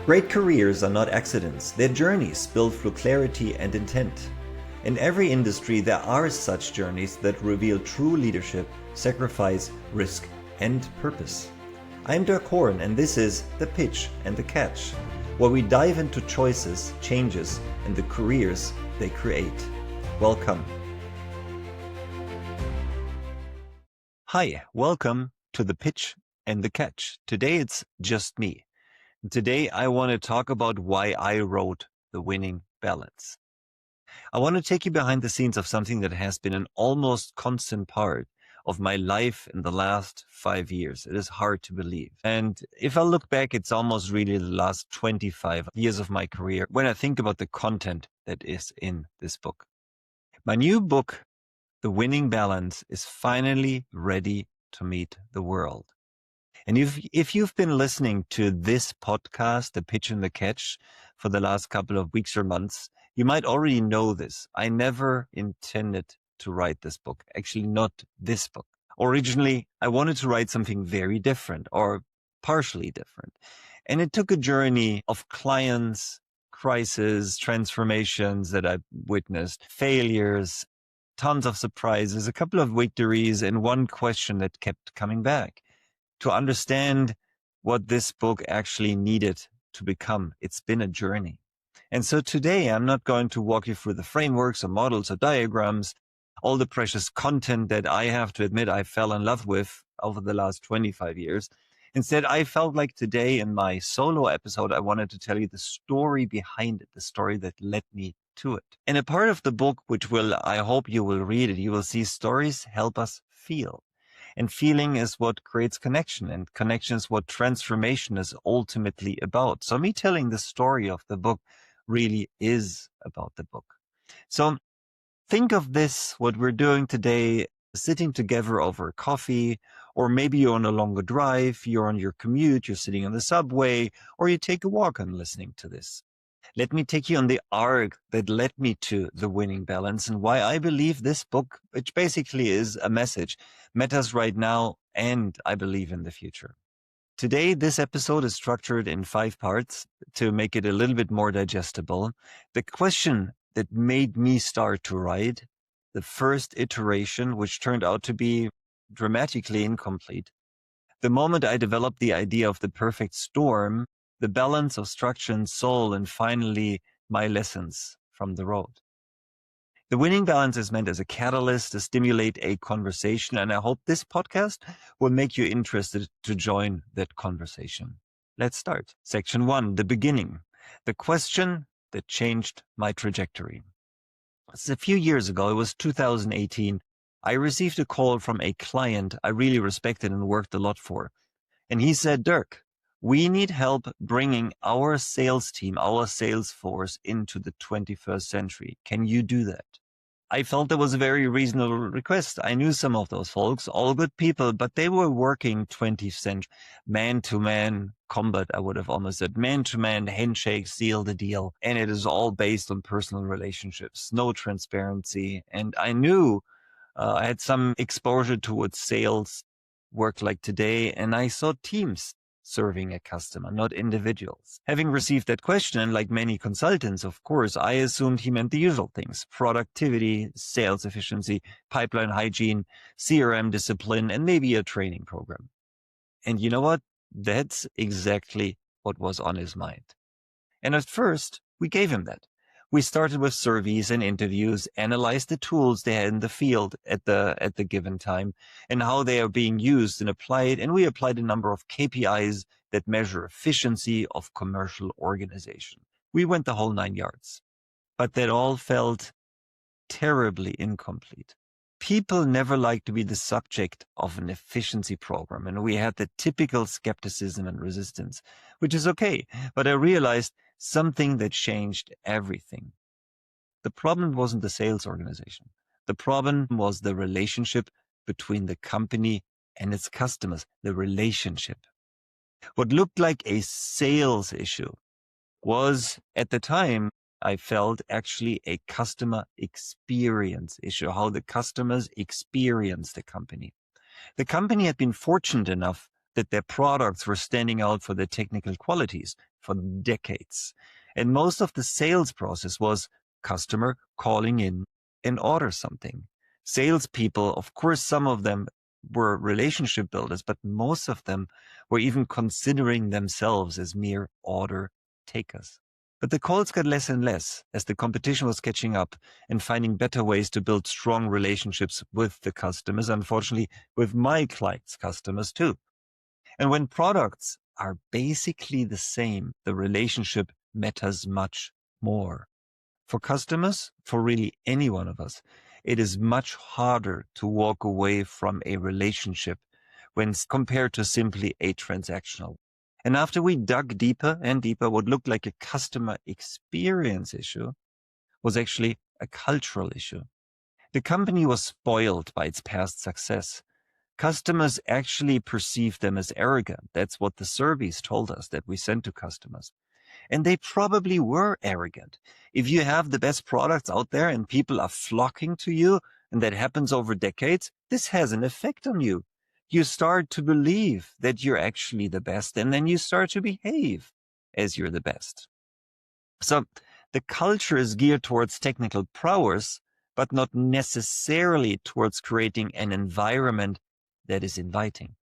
Great careers are not accidents, they're journeys built through clarity and intent. In every industry, there are such journeys that reveal true leadership, sacrifice, risk, and purpose. I'm Dirk Horn, and this is The Pitch and the Catch, where we dive into choices, changes, and the careers they create. Welcome. Hi, welcome to The Pitch and the Catch. Today it's just me. Today I want to talk about why I wrote The Winning Balance. I want to take you behind the scenes of something that has been an almost constant part of my life in the last 5 years. It is hard to believe. And if I look back, it's almost really the last 25 years of my career when I think about the content that is in this book. My new book, The Winning Balance, is finally ready to meet the world. And if you've been listening to this podcast, The Pitch and the Catch, for the last couple of weeks or months, you might already know this. I never intended to write this book, actually not this book. Originally, I wanted to write something very different or partially different. And it took a journey of clients, crises, transformations that I witnessed, failures, tons of surprises, a couple of victories, and one question that kept coming back. To understand what this book actually needed to become. It's been a journey. And so today I'm not going to walk you through the frameworks or models or diagrams, all the precious content that I have to admit I fell in love with over the last 25 years. Instead, I felt like today in my solo episode, I wanted to tell you the story behind it, the story that led me to it. And a part of the book, which I hope you will read it, you will see stories help us feel. And feeling is what creates connection, and connection is what transformation is ultimately about. So me telling the story of the book really is about the book. So think of this, what we're doing today, sitting together over coffee, or maybe you're on a longer drive, you're on your commute, you're sitting on the subway, or you take a walk and listening to this. Let me take you on the arc that led me to The Winning Balance and why I believe this book, which basically is a message, matters right now and I believe in the future. Today, this episode is structured in 5 parts to make it a little bit more digestible. The question that made me start to write, the first iteration, which turned out to be dramatically incomplete. The moment I developed the idea of the perfect storm, the balance of structure and soul, and finally, my lessons from the road. The Winning Balance is meant as a catalyst to stimulate a conversation, and I hope this podcast will make you interested to join that conversation. Let's start. Section 1, the beginning. The question that changed my trajectory. It's a few years ago, it was 2018, I received a call from a client I really respected and worked a lot for. And he said, Dirk, we need help bringing our sales team, our sales force into the 21st century. Can you do that? I felt that was a very reasonable request. I knew some of those folks, all good people, but they were working 20th century, man-to-man combat, I would have almost said, man-to-man handshake, seal the deal. And it is all based on personal relationships, no transparency. And I knew I had some exposure towards sales work like today, and I saw teams serving a customer, not individuals. Having received that question, and like many consultants, of course, I assumed he meant the usual things: productivity, sales efficiency, pipeline hygiene, CRM discipline, and maybe a training program. And you know what? That's exactly what was on his mind. And at first, we gave him that. We started with surveys and interviews, analyzed the tools they had in the field at the given time and how they are being used and applied. And we applied a number of KPIs that measure efficiency of commercial organization. We went the whole 9 yards, but that all felt terribly incomplete. People never like to be the subject of an efficiency program. And we had the typical skepticism and resistance, which is okay. But I realized something that changed everything. The problem wasn't the sales organization. The problem was the relationship between the company and its customers, the relationship. What looked like a sales issue was, at the time, I felt actually a customer experience issue, how the customers experience the company. The company had been fortunate enough that their products were standing out for their technical qualities. for decades. And most of the sales process was customer calling in and order something. Salespeople, of course, some of them were relationship builders, but most of them were even considering themselves as mere order takers. But the calls got less and less as the competition was catching up and finding better ways to build strong relationships with the customers, unfortunately, with my clients' customers too. And when products are basically the same, the relationship matters much more. For customers, for really any one of us, it is much harder to walk away from a relationship when compared to simply a transactional. And after we dug deeper and deeper, what looked like a customer experience issue was actually a cultural issue. The company was spoiled by its past success. Customers actually perceived them as arrogant. That's what the surveys told us that we sent to customers. And they probably were arrogant. If you have the best products out there and people are flocking to you, and that happens over decades, this has an effect on you. You start to believe that you're actually the best, and then you start to behave as you're the best. So the culture is geared towards technical prowess, but not necessarily towards creating an environment that is inviting.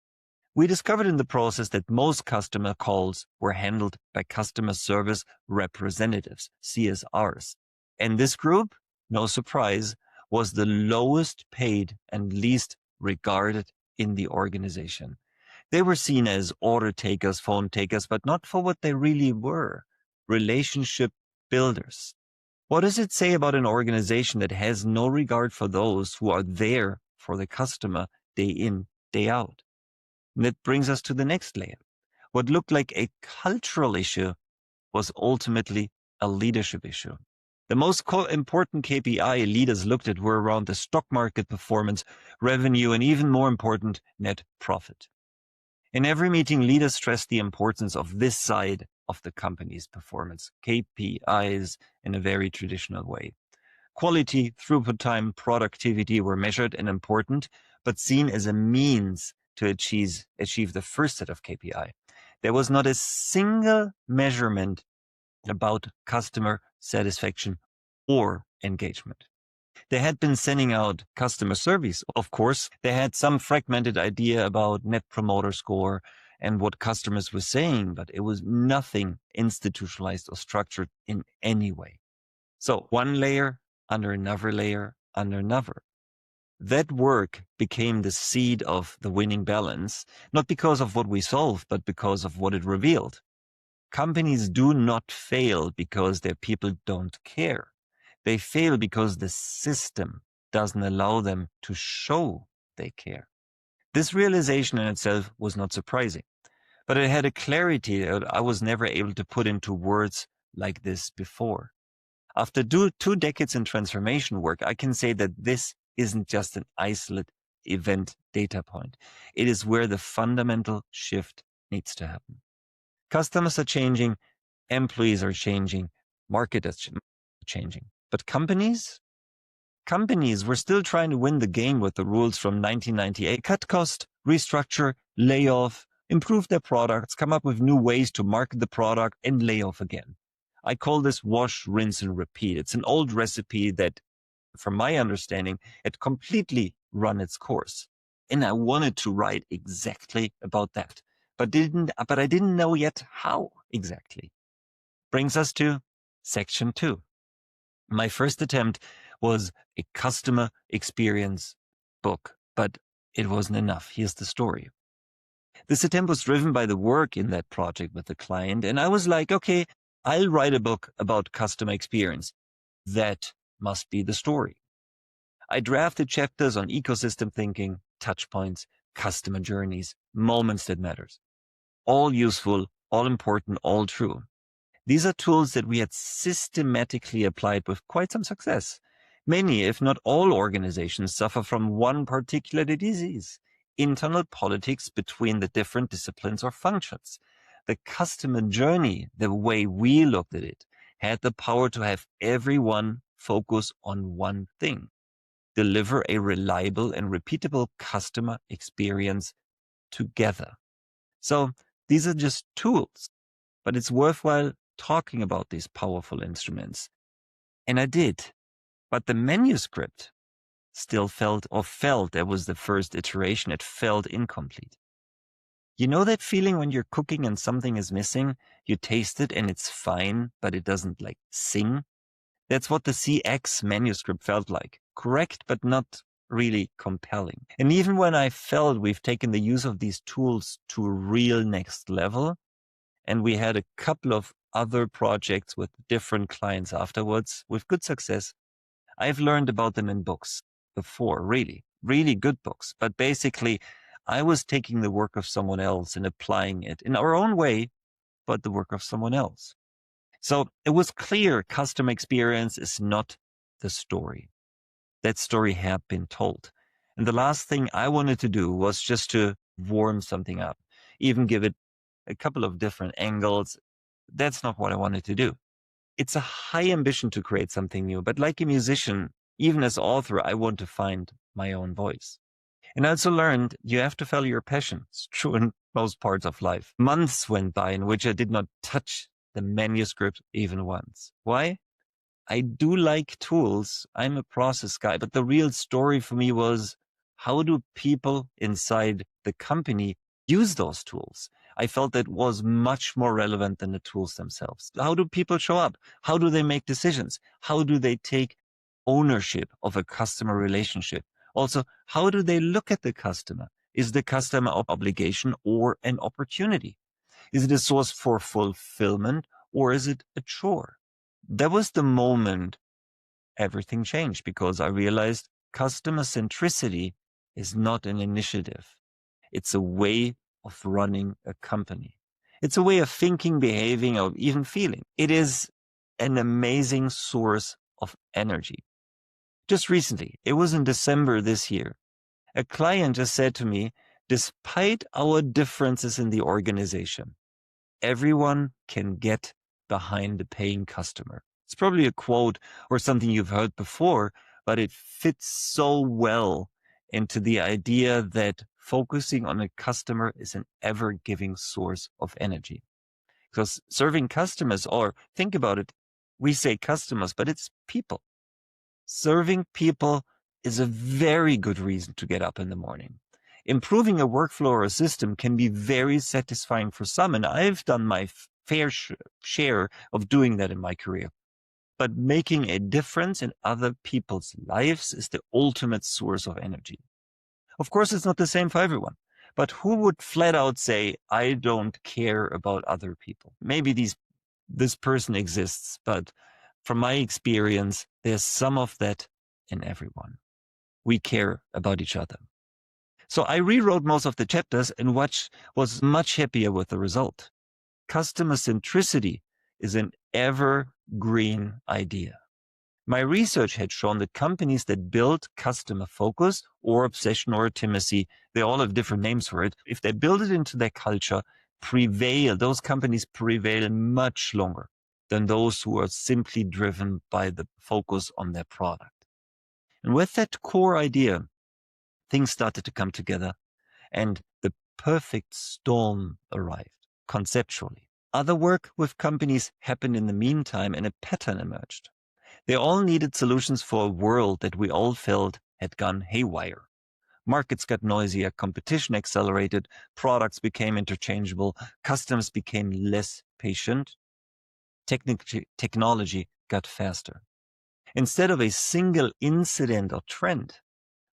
We discovered in the process that most customer calls were handled by customer service representatives, CSRs. And this group, no surprise, was the lowest paid and least regarded in the organization. They were seen as order takers, phone takers, but not for what they really were, relationship builders. What does it say about an organization that has no regard for those who are there for the customer day in, day out? And that brings us to the next layer. What looked like a cultural issue was ultimately a leadership issue. The most important KPI leaders looked at were around the stock market performance, revenue, and even more important, net profit. In every meeting, leaders stressed the importance of this side of the company's performance, KPIs in a very traditional way. Quality, throughput time, productivity were measured and important, but seen as a means to achieve the first set of KPI. There was not a single measurement about customer satisfaction or engagement. They had been sending out customer surveys, of course. They had some fragmented idea about net promoter score and what customers were saying, but it was nothing institutionalized or structured in any way. So one layer under another layer under another. That work became the seed of the winning balance, not because of what we solved, but because of what it revealed. Companies do not fail because their people don't care. They fail because the system doesn't allow them to show they care. This realization in itself was not surprising, but it had a clarity that I was never able to put into words like this before. After 2 decades in transformation work, I can say that this isn't just an isolated event data point. It is where the fundamental shift needs to happen. Customers are changing, employees are changing, market is changing. But companies were still trying to win the game with the rules from 1998. Cut cost, restructure, lay off, improve their products, come up with new ways to market the product, and lay off again. I call this wash, rinse, and repeat. It's an old recipe that, from my understanding, had completely run its course. And I wanted to write exactly about that, but I didn't know yet how exactly. Brings us to section 2. My first attempt was a customer experience book, but it wasn't enough. Here's the story. This attempt was driven by the work in that project with the client, and I was like, okay, I'll write a book about customer experience. That must be the story. I drafted chapters on ecosystem thinking, touch points, customer journeys, moments that matters. All useful, all important, all true. These are tools that we had systematically applied with quite some success. Many, if not all organizations suffer from one particular disease, internal politics between the different disciplines or functions. The customer journey, the way we looked at it, had the power to have everyone focus on one thing: deliver a reliable and repeatable customer experience together. So these are just tools. but it's worthwhile talking about these powerful instruments. And I did. But the manuscript still felt that was the first iteration. It felt incomplete. You know that feeling when you're cooking and something is missing? You taste it and it's fine, but it doesn't like sing. That's what the CX manuscript felt like. Correct, but not really compelling. And even when I felt we've taken the use of these tools to a real next level, and we had a couple of other projects with different clients afterwards with good success, I've learned about them in books before, really, really good books. But basically, I was taking the work of someone else and applying it in our own way, but the work of someone else. So it was clear customer experience is not the story. That story had been told. And the last thing I wanted to do was just to warm something up, even give it a couple of different angles. That's not what I wanted to do. It's a high ambition to create something new, but like a musician, even as author, I want to find my own voice. And I also learned you have to follow your passion. It's true in most parts of life. Months went by in which I did not touch the manuscript even once. Why? I do like tools. I'm a process guy, but the real story for me was how do people inside the company use those tools? I felt that was much more relevant than the tools themselves. How do people show up? How do they make decisions? How do they take ownership of a customer relationship? Also, how do they look at the customer? Is the customer an obligation or an opportunity? Is it a source for fulfillment or is it a chore? That was the moment everything changed because I realized customer centricity is not an initiative. It's a way of running a company. It's a way of thinking, behaving, or even feeling. It is an amazing source of energy. Just recently, it was in December this year, a client just said to me, despite our differences in the organization, everyone can get behind the paying customer. It's probably a quote or something you've heard before, but it fits so well into the idea that focusing on a customer is an ever-giving source of energy. Because serving customers, or think about it, we say customers, but it's people. Serving people is a very good reason to get up in the morning. Improving a workflow or a system can be very satisfying for some, and I've done my fair share of doing that in my career. But making a difference in other people's lives is the ultimate source of energy. Of course, it's not the same for everyone, but who would flat out say, I don't care about other people? Maybe this person exists, but from my experience, there's some of that in everyone. We care about each other. So I rewrote most of the chapters and was much happier with the result. Customer centricity is an evergreen idea. My research had shown that companies that build customer focus or obsession or intimacy, they all have different names for it. If they build it into their culture, those companies prevail much longer than those who are simply driven by the focus on their product. And with that core idea, things started to come together and the perfect storm arrived conceptually. Other work with companies happened in the meantime and a pattern emerged. They all needed solutions for a world that we all felt had gone haywire. Markets got noisier, competition accelerated, products became interchangeable, customers became less patient, technology got faster. Instead of a single incident or trend,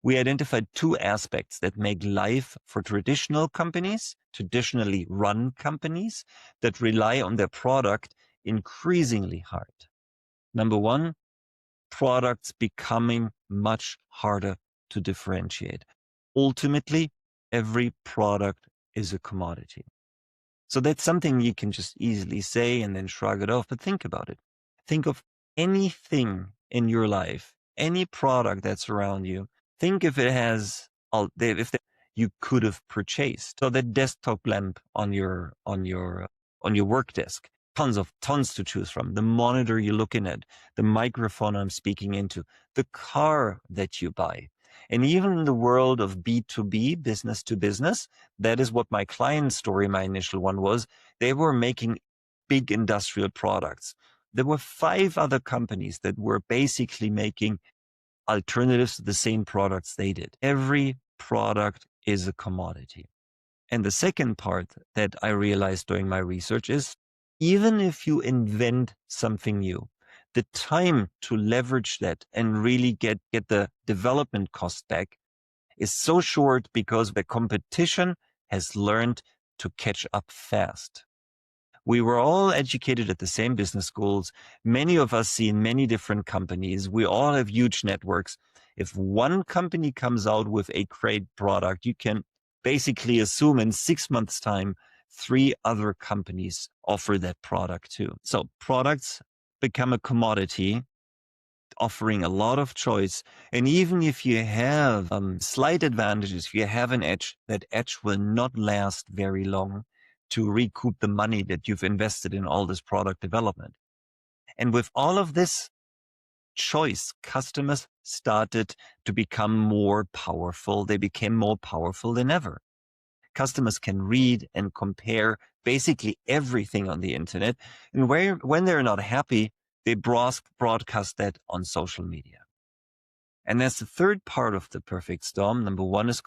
we identified two aspects that make life for traditionally run companies that rely on their product increasingly hard. Number one, products becoming much harder to differentiate. Ultimately, every product is a commodity. So that's something you can just easily say and then shrug it off, but think about it. Think of anything in your life, any product that's around you. Think if it has, if you could have purchased. So that desktop lamp on your work desk, tons to choose from. The monitor you're looking at, the microphone I'm speaking into, the car that you buy. And even in the world of B2B, business to business, that is what my client story, my initial one was. They were making big industrial products. There were 5 other companies that were basically making alternatives to the same products they did. Every product is a commodity. And the second part that I realized during my research is even if you invent something new, the time to leverage that and really get the development cost back is so short because the competition has learned to catch up fast. We were all educated at the same business schools. Many of us see in many different companies. We all have huge networks. If one company comes out with a great product, you can basically assume in 6 months' time, 3 other companies offer that product too. So products become a commodity, offering a lot of choice. And even if you have slight advantages, if you have an edge, that edge will not last very long to recoup the money that you've invested in all this product development. And with all of this choice, customers started to become more powerful. They became more powerful than ever. Customers can read and compare basically everything on the internet. And when they're not happy, they broadcast that on social media. And that's the third part of the perfect storm. Number 1 is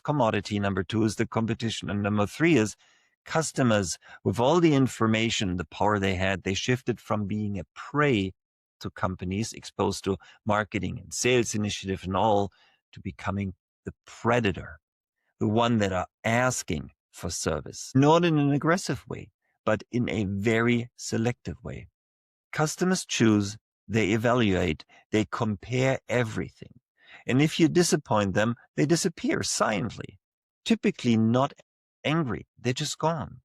commodity. Number 2 is the competition. And number 3 is customers. With all the information, the power they had, they shifted from being a prey to companies exposed to marketing and sales initiative and all to becoming the predator, the one that are asking for service, not in an aggressive way, but in a very selective way. Customers choose, they evaluate, they compare everything. And if you disappoint them, they disappear silently, typically not angry. They're just gone.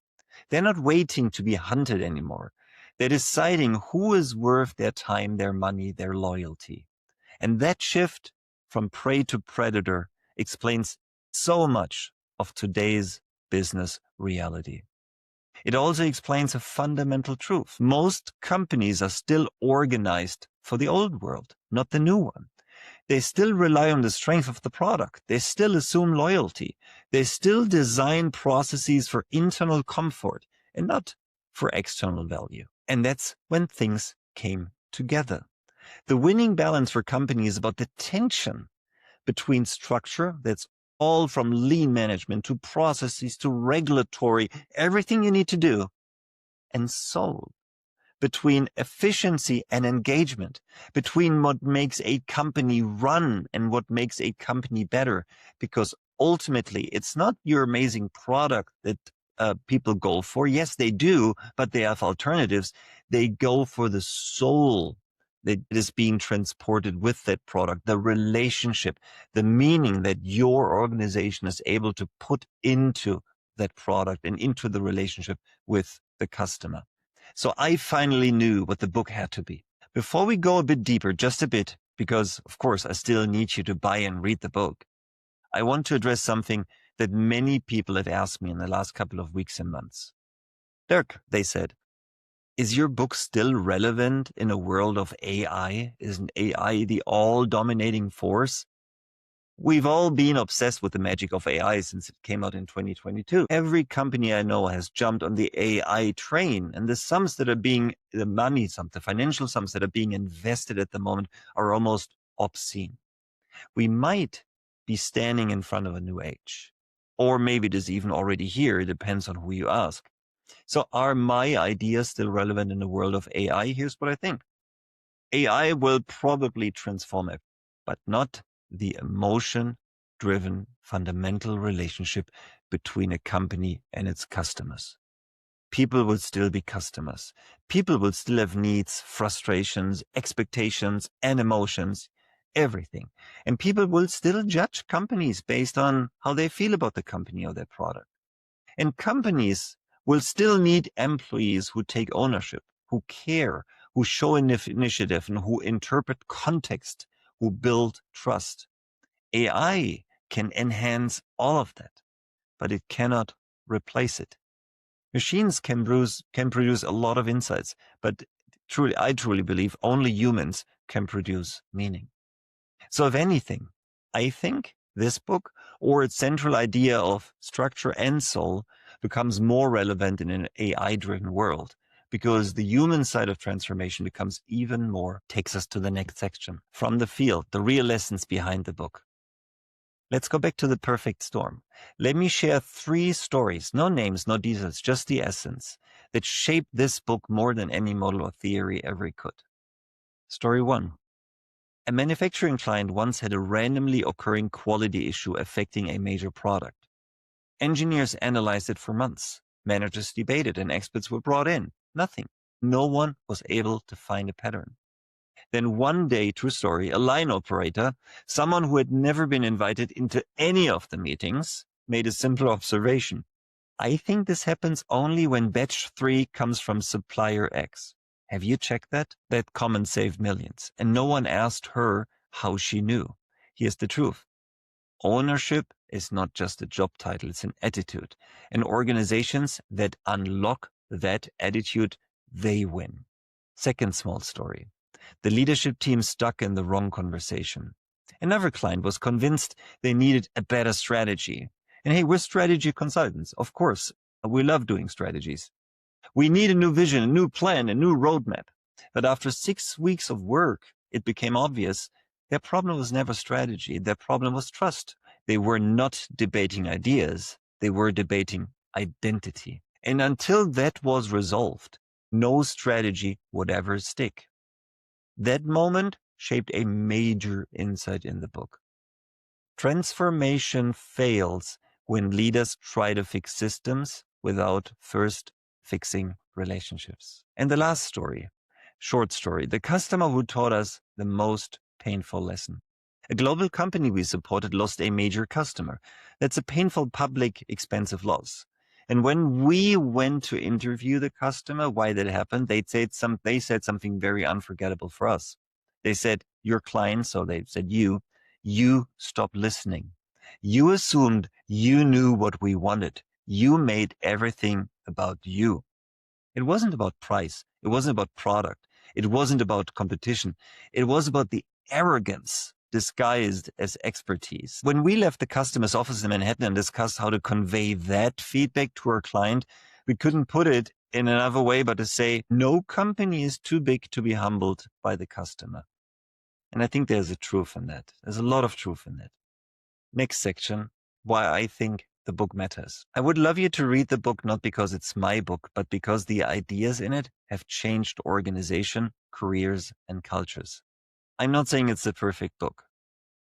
They're not waiting to be hunted anymore. They're deciding who is worth their time, their money, their loyalty. And that shift from prey to predator explains so much of today's business reality. It also explains a fundamental truth. Most companies are still organized for the old world, not the new one. They still rely on the strength of the product. They still assume loyalty. They still design processes for internal comfort and not for external value. And that's when things came together. The winning balance for companies is about the tension between structure, that's all from lean management to processes to regulatory, everything you need to do, and soul, between efficiency and engagement, between what makes a company run and what makes a company better. Because ultimately, it's not your amazing product that people go for. Yes, they do, but they have alternatives. They go for the soul that is being transported with that product, the relationship, the meaning that your organization is able to put into that product and into the relationship with the customer. So I finally knew what the book had to be. Before we go a bit deeper, just a bit, because of course I still need you to buy and read the book, I want to address something that many people have asked me in the last couple of weeks and months. Dirk, they said, is your book still relevant in a world of AI? Isn't AI the all-dominating force? We've all been obsessed with the magic of AI since it came out in 2022. Every company I know has jumped on the AI train, and the financial sums that are being invested at the moment are almost obscene. We might be standing in front of a new age, or maybe it is even already here. It depends on who you ask. So are my ideas still relevant in the world of AI? Here's what I think. AI will probably transform it, but not the emotion-driven fundamental relationship between a company and its customers. People will still be customers. People will still have needs, frustrations, expectations, and emotions, everything. And people will still judge companies based on how they feel about the company or their product. And companies will still need employees who take ownership, who care, who show initiative, and who interpret context, who build trust. AI can enhance all of that, but it cannot replace it. Machines can produce a lot of insights, but I truly believe only humans can produce meaning. So if anything, I think this book, or its central idea of structure and soul, becomes more relevant in an AI-driven world because the human side of transformation becomes even more, takes us to the next section. From the field, the real lessons behind the book. Let's go back to the perfect storm. Let me share 3 stories, no names, no details, just the essence, that shaped this book more than any model or theory ever could. Story 1. A manufacturing client once had a randomly occurring quality issue affecting a major product. Engineers analyzed it for months. Managers debated and experts were brought in. Nothing. No one was able to find a pattern. Then one day, true story, a line operator, someone who had never been invited into any of the meetings, made a simple observation. I think this happens only when batch 3 comes from supplier X. Have you checked that? That comment saved millions. And no one asked her how she knew. Here's the truth. Ownership is not just a job title, it's an attitude. And organizations that unlock that attitude, they win. Second small story. The leadership team stuck in the wrong conversation. Another client was convinced they needed a better strategy. And hey, we're strategy consultants. Of course, we love doing strategies. We need a new vision, a new plan, a new roadmap. But after 6 weeks of work, it became obvious their problem was never strategy. Their problem was trust. They were not debating ideas. They were debating identity. And until that was resolved, no strategy would ever stick. That moment shaped a major insight in the book. Transformation fails when leaders try to fix systems without first fixing relationships. And the last story, short story, the customer who taught us the most painful lesson. A global company we supported lost a major customer. That's a painful, public, expensive loss. And when we went to interview the customer, why that happened, they said something very unforgettable for us. They said, your client, so they said you stopped listening. You assumed you knew what we wanted. You made everything about you. It wasn't about price. It wasn't about product. It wasn't about competition. It was about the arrogance disguised as expertise. When we left the customer's office in Manhattan and discussed how to convey that feedback to our client, we couldn't put it in another way but to say, no company is too big to be humbled by the customer. And I think there's a truth in that. There's a lot of truth in that. Next section, why I think the book matters. I would love you to read the book not because it's my book, but because the ideas in it have changed organization, careers, and cultures. I'm not saying it's the perfect book.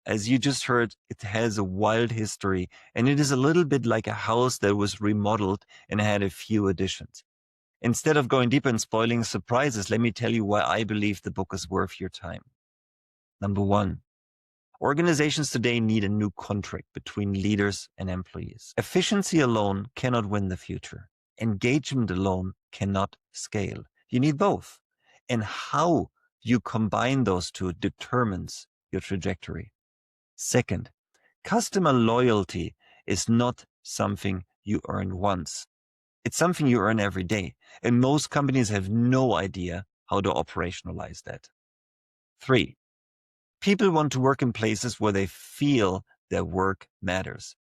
As you just heard, it has a wild history, and it is a little bit like a house that was remodeled and had a few additions. Instead of going deeper and spoiling surprises, let me tell you why I believe the book is worth your time. Number 1, organizations today need a new contract between leaders and employees. Efficiency alone cannot win the future. Engagement alone cannot scale. You need both. And how you combine those two determines your trajectory. Second, customer loyalty is not something you earn once. It's something you earn every day. And most companies have no idea how to operationalize that. 3, people want to work in places where they feel their work matters.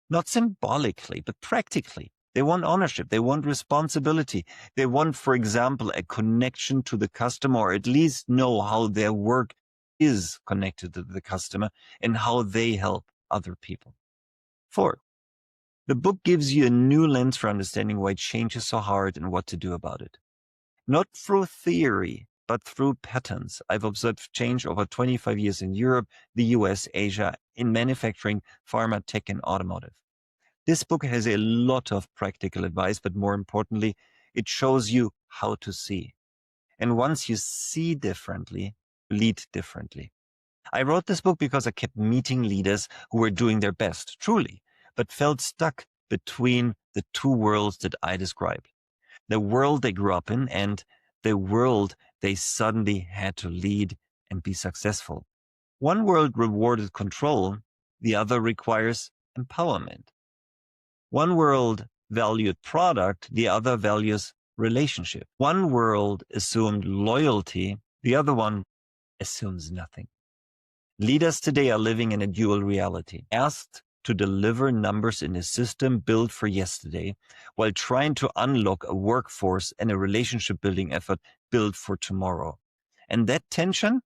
Not symbolically, but practically. They want ownership. They want responsibility. They want, for example, a connection to the customer, or at least know how their work is connected to the customer and how they help other people. 4, the book gives you a new lens for understanding why change is so hard and what to do about it. Not through theory, but through patterns. I've observed change over 25 years in Europe, the US, Asia, in manufacturing, pharma, tech, and automotive. This book has a lot of practical advice, but more importantly, it shows you how to see. And once you see differently, lead differently. I wrote this book because I kept meeting leaders who were doing their best, truly, but felt stuck between the two worlds that I described. The world they grew up in and the world they suddenly had to lead and be successful. One world rewarded control, the other requires empowerment. One world valued product, the other values relationship. One world assumed loyalty, the other one assumes nothing. Leaders today are living in a dual reality, asked to deliver numbers in a system built for yesterday while trying to unlock a workforce and a relationship building effort built for tomorrow. And that tension,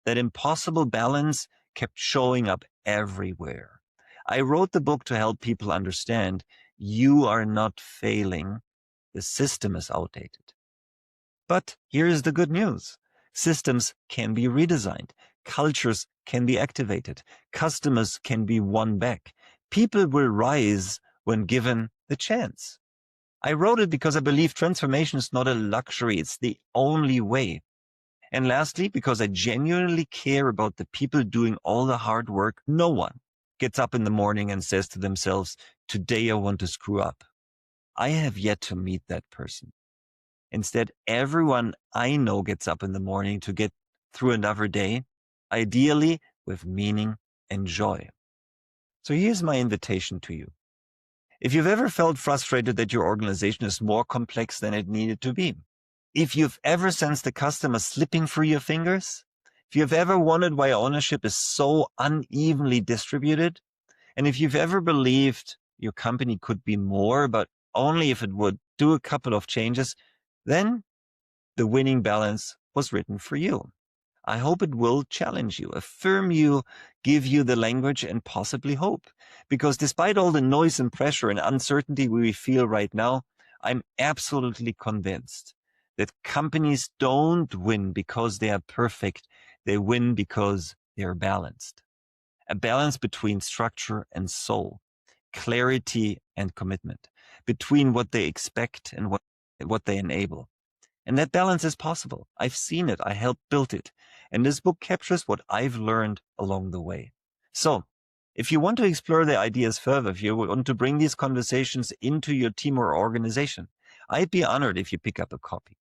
that impossible balance kept showing up everywhere. I wrote the book to help people understand you are not failing. The system is outdated. But here's the good news. Systems can be redesigned. Cultures can be activated. Customers can be won back. People will rise when given the chance. I wrote it because I believe transformation is not a luxury. It's the only way. And lastly, because I genuinely care about the people doing all the hard work. No one gets up in the morning and says to themselves, today I want to screw up. I have yet to meet that person. Instead, everyone I know gets up in the morning to get through another day, ideally with meaning and joy. So here's my invitation to you. If you've ever felt frustrated that your organization is more complex than it needed to be, if you've ever sensed the customer slipping through your fingers, if you've ever wondered why ownership is so unevenly distributed, and if you've ever believed your company could be more, but only if it would do a couple of changes, then the winning balance was written for you. I hope it will challenge you, affirm you, give you the language and possibly hope. Because despite all the noise and pressure and uncertainty we feel right now, I'm absolutely convinced that companies don't win because they are perfect. They win because they are balanced. A balance between structure and soul, clarity and commitment, between what they expect and what they enable. And that balance is possible. I've seen it. I helped build it. And this book captures what I've learned along the way. So if you want to explore the ideas further, if you want to bring these conversations into your team or organization, I'd be honored if you pick up a copy.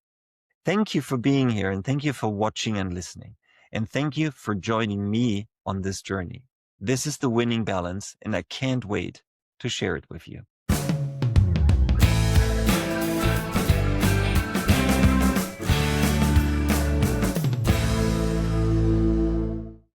Thank you for being here, and thank you for watching and listening. And thank you for joining me on this journey. This is the winning balance, and I can't wait to share it with you.